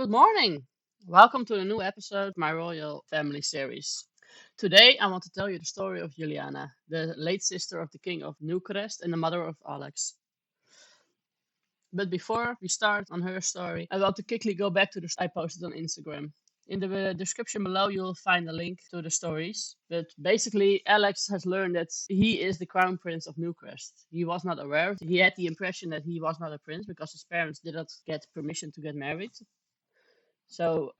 Good morning. Welcome to a new episode of my Royal Family series. Today, I want to tell you the story of Juliana, the late sister of the King of Newcrest and the mother of Alex. But before we start on her story, I want to quickly go back to the I posted on Instagram. In the description below, you'll find a link to the stories. But basically, Alex has learned that he is the crown prince of Newcrest. He was not aware. He had the impression that he was not a prince because his parents did not get permission to get married. So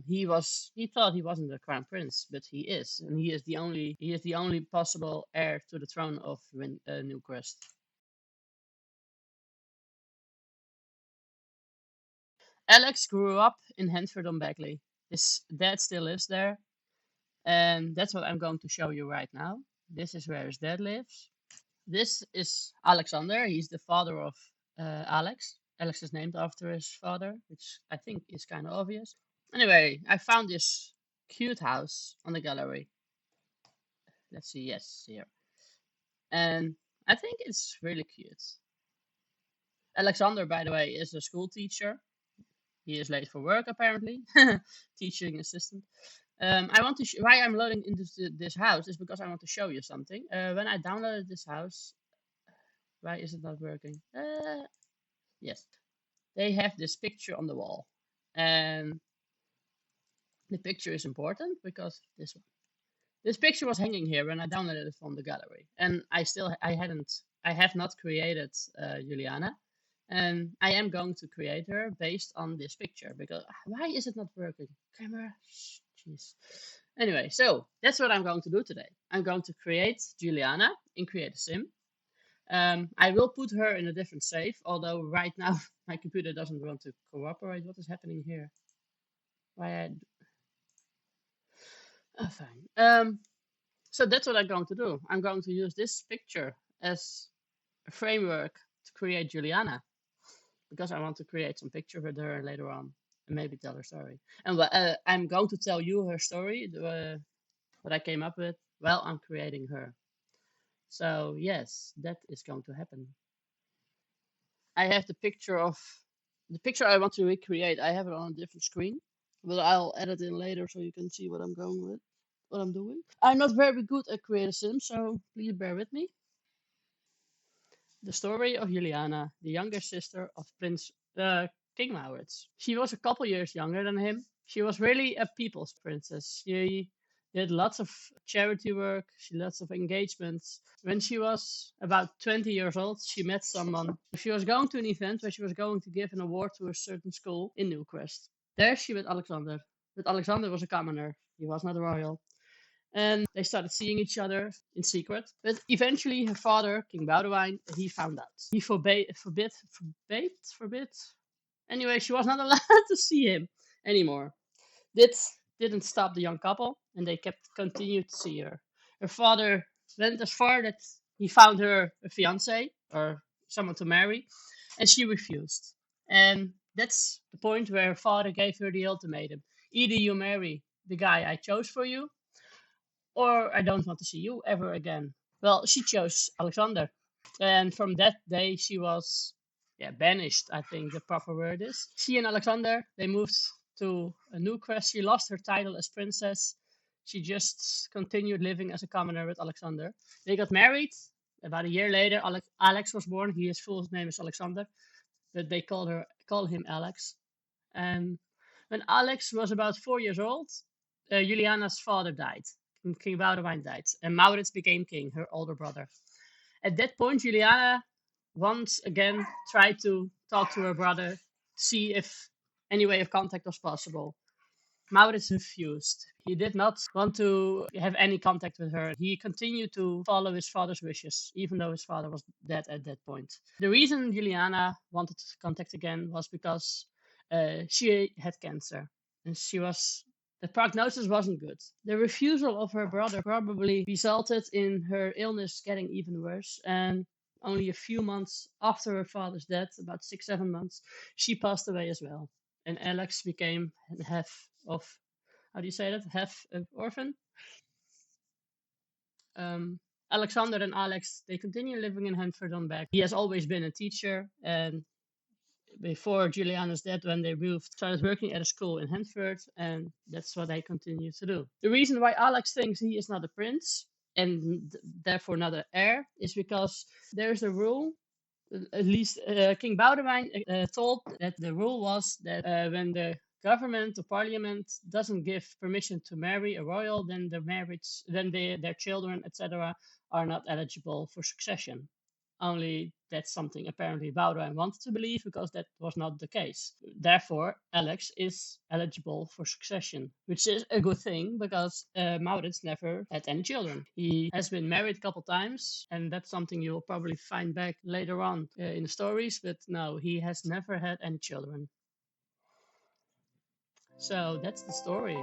he thought he wasn't the crown prince, but he is, and he is the only possible heir to the throne of Newcrest. Alex grew up in Henford-on-Bagley. His dad still lives there, and that's what I'm going to show you right now. This is where his dad lives. This is Alexander. He's the father of Alex. Alex is named after his father, which I think is kind of obvious. Anyway, I found this cute house on the gallery. Let's see, yes, here. And I think it's really cute. Alexander, by the way, is a school teacher. He is late for work, apparently. Teaching assistant. I want to why I'm loading into this house is because I want to show you something. When I downloaded this house, why is it not working? Yes, they have this picture on the wall, and the picture is important because this picture was hanging here when I downloaded it from the gallery, and I have not created Juliana, and I am going to create her based on this picture because why is it not working? Camera, jeez. Anyway, so that's what I'm going to do today. I'm going to create Juliana in Create a Sim. I will put her in a different save, although right now my computer doesn't want to cooperate. What is happening here? Why? Fine. So that's what I'm going to do. I'm going to use this picture as a framework to create Juliana because I want to create some picture with her later on and maybe tell her story. And I'm going to tell you her story, what I came up with while I'm creating her. So yes, that is going to happen. I have the picture I want to recreate. I have it on a different screen, but I'll edit in later so you can see what I'm going with, what I'm doing. I'm not very good at Create a Sim, so please bear with me. The story of Juliana, the younger sister of Prince King Maurits. She was a couple years younger than him. She was really a people's princess. She did lots of charity work, she lots of engagements. When she was about 20 years old, she met someone. She was going to an event where she was going to give an award to a certain school in Newcrest. There she met Alexander. But Alexander was a commoner. He was not royal, and they started seeing each other in secret. But eventually, her father, King Boudewijn, he found out. He forbid. Anyway, she was not allowed to see him anymore. This didn't stop the young couple, and they continued to see her. Her father went as far that he found her a fiance or someone to marry, and she refused. And that's the point where her father gave her the ultimatum: either you marry the guy I chose for you, or I don't want to see you ever again. Well, she chose Alexander. And from that day, she was banished, I think the proper word is. She and Alexander, they moved to a new crest. She lost her title as princess. She just continued living as a commoner with Alexander. They got married. About a year later, Alex was born. His full name is Alexander, but they call him Alex. And when Alex was about 4 years old, Juliana's father died. King Boudewijn died, and Maurits became king, her older brother. At that point, Juliana once again tried to talk to her brother, see if any way of contact was possible. Maurits refused. He did not want to have any contact with her. He continued to follow his father's wishes, even though his father was dead at that point. The reason Juliana wanted contact again was because she had cancer, and the prognosis wasn't good. The refusal of her brother probably resulted in her illness getting even worse, and only a few months after her father's death, about 6-7 months, she passed away as well. And Alex became half of, how do you say that? Half an orphan. Alexander and Alex, they continue living in Henford-on-Bagley. He has always been a teacher, and before Juliana's death when they moved, started working at a school in Hanford, and that's what they continue to do. The reason why Alex thinks he is not a prince and therefore not an heir is because there's a rule. At least King Boudewijn told that the rule was that when the government or parliament doesn't give permission to marry a royal, then their children, etc., are not eligible for succession. Only that's something apparently Boudewijn wanted to believe because that was not the case. Therefore, Alex is eligible for succession, which is a good thing because Maurits never had any children. He has been married a couple times, and that's something you'll probably find back later on in the stories, but no, he has never had any children. So that's the story.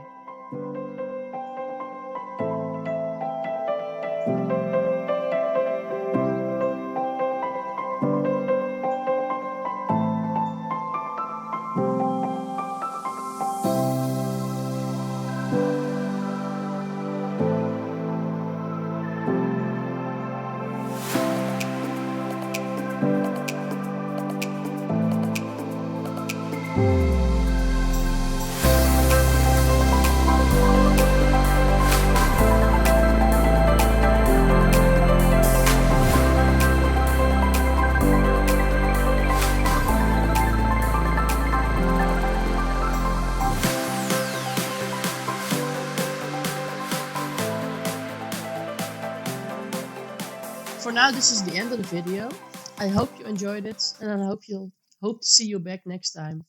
For now, this is the end of the video. I hope you enjoyed it, and I hope to see you back next time.